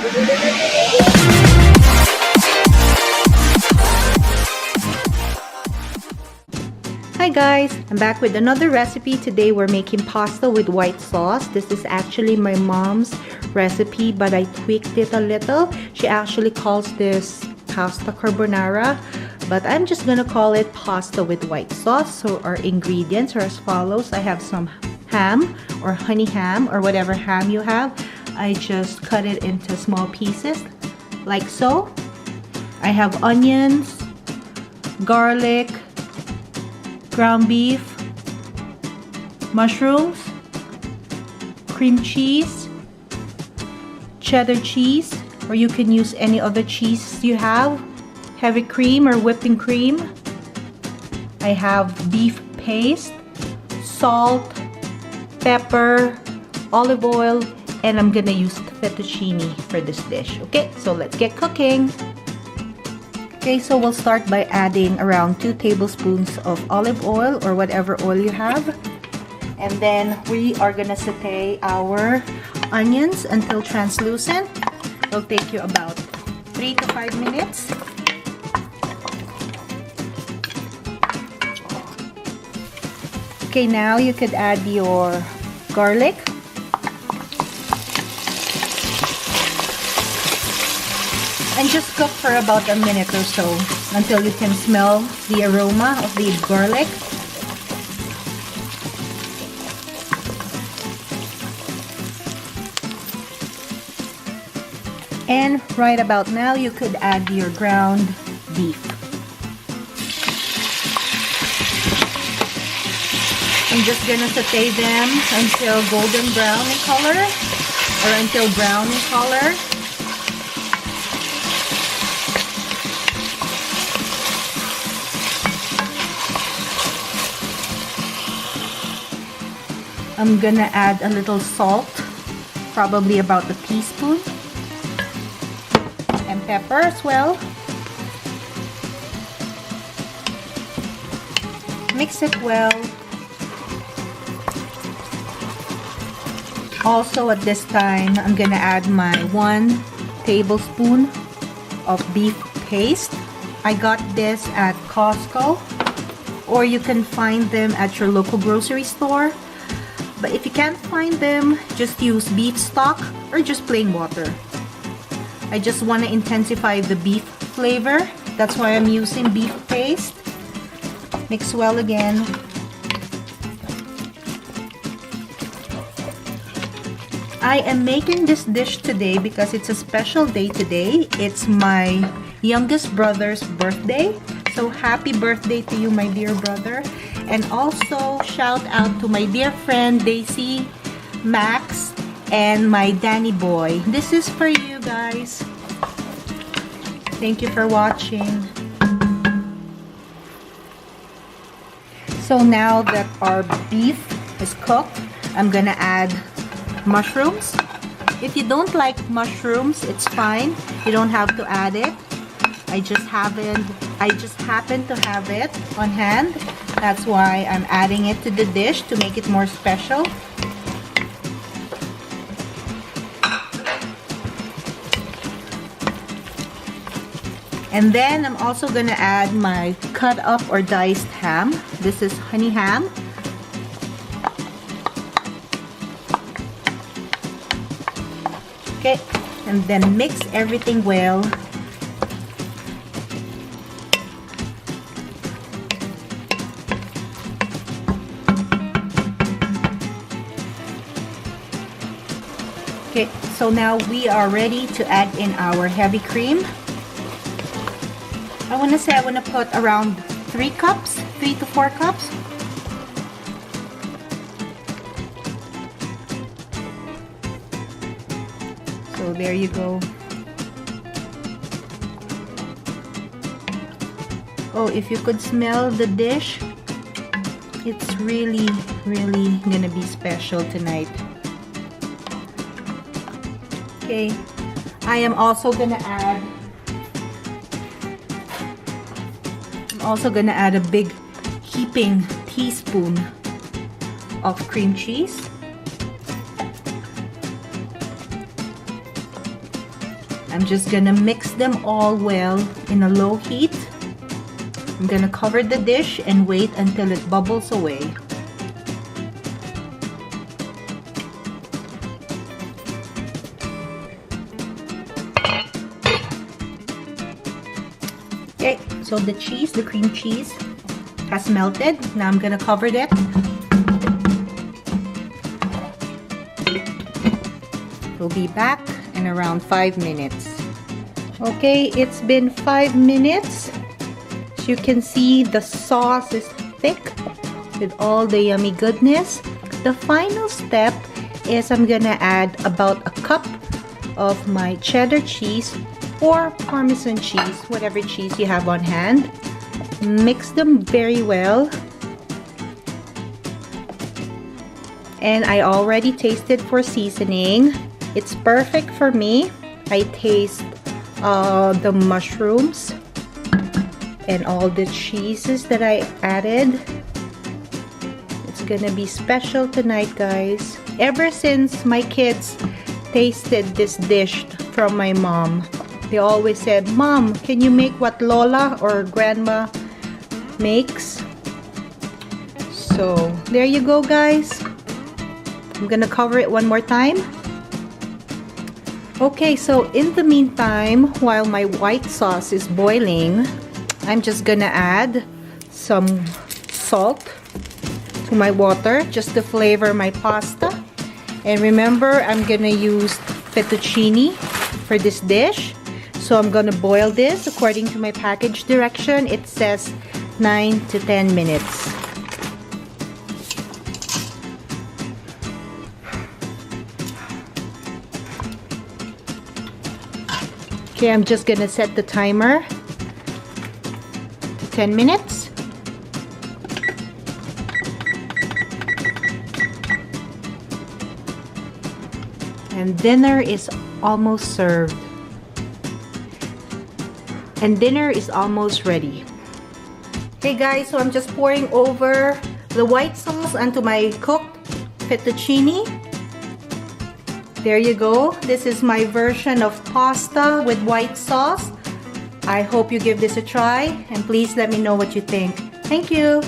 Hi guys, I'm back with another recipe. Today we're making pasta with white sauce. This is actually my mom's recipe, but I tweaked it a little. She actually calls this pasta carbonara, but I'm just gonna call it pasta with white sauce. So our ingredients are as follows. I have some ham or honey ham or whatever ham you have. I just cut it into small pieces like so. I have onions, garlic, ground beef, mushrooms, cream cheese, cheddar cheese, or you can use any other cheese you have, heavy cream or whipping cream. I have beef paste, salt, pepper, olive oil, and I'm gonna use fettuccine for this dish. Okay, so let's get cooking. Okay, so we'll start by adding around 2 tablespoons of olive oil or whatever oil you have. And then we are gonna saute our onions until translucent. It'll take you about 3 to 5 minutes. Okay, now you could add your garlic. And just cook for about a minute or so until you can smell the aroma of the garlic. And right about now, you could add your ground beef. I'm just gonna saute them until golden brown in color or until brown in color. I'm gonna add a little salt, probably about a teaspoon, and pepper as well. Mix it well. Also at this time, I'm gonna add my 1 tablespoon of beef paste. I got this at Costco, or you can find them at your local grocery store. But if you can't find them, just use beef stock or just plain water. I just want to intensify the beef flavor. That's why I'm using beef paste. Mix well again. I am making this dish today because it's a special day today. It's my youngest brother's birthday. So happy birthday to you, my dear brother. And also shout out to my dear friend Daisy, Max, and my Danny boy. This is for you guys. Thank you for watching. So now that our beef is cooked, I'm gonna add mushrooms. If you don't like mushrooms, it's fine. You don't have to add it. I just happen to have it on hand. That's why I'm adding it to the dish to make it more special. And then I'm also gonna add my cut up or diced ham. This is honey ham. Okay, and then mix everything well. Okay, so now we are ready to add in our heavy cream. I want to put around 3 to 4 cups. So there you go. Oh, if you could smell the dish, it's really gonna be special tonight. Okay, I am also gonna add a big heaping teaspoon of cream cheese. I'm just gonna mix them all well in a low heat. I'm gonna cover the dish and wait until it bubbles away. Okay, so the cheese, the cream cheese has melted. Now I'm gonna cover it. We'll be back in around 5 minutes. Okay, it's been 5 minutes. As you can see, the sauce is thick with all the yummy goodness. The final step is I'm gonna add about a cup of my cheddar cheese or Parmesan cheese, whatever cheese you have on hand. Mix them very well. And I already tasted for seasoning. It's perfect for me. I taste the mushrooms and all the cheeses that I added. It's gonna be special tonight, guys. Ever since my kids tasted this dish from my mom, they always said, "Mom, can you make what Lola or Grandma makes?" So there you go, guys. I'm gonna cover it one more time. Okay, so in the meantime, while my white sauce is boiling, I'm just gonna add some salt to my water just to flavor my pasta. And remember, I'm gonna use fettuccine for this dish. So I'm gonna boil this according to my package direction. It says 9 to 10 minutes. Okay, I'm just gonna set the timer to 10 minutes. And dinner is almost served. And dinner is almost ready. Okay guys, so I'm just pouring over the white sauce onto my cooked fettuccine. There you go. This is my version of pasta with white sauce. I hope you give this a try and please let me know what you think. Thank you.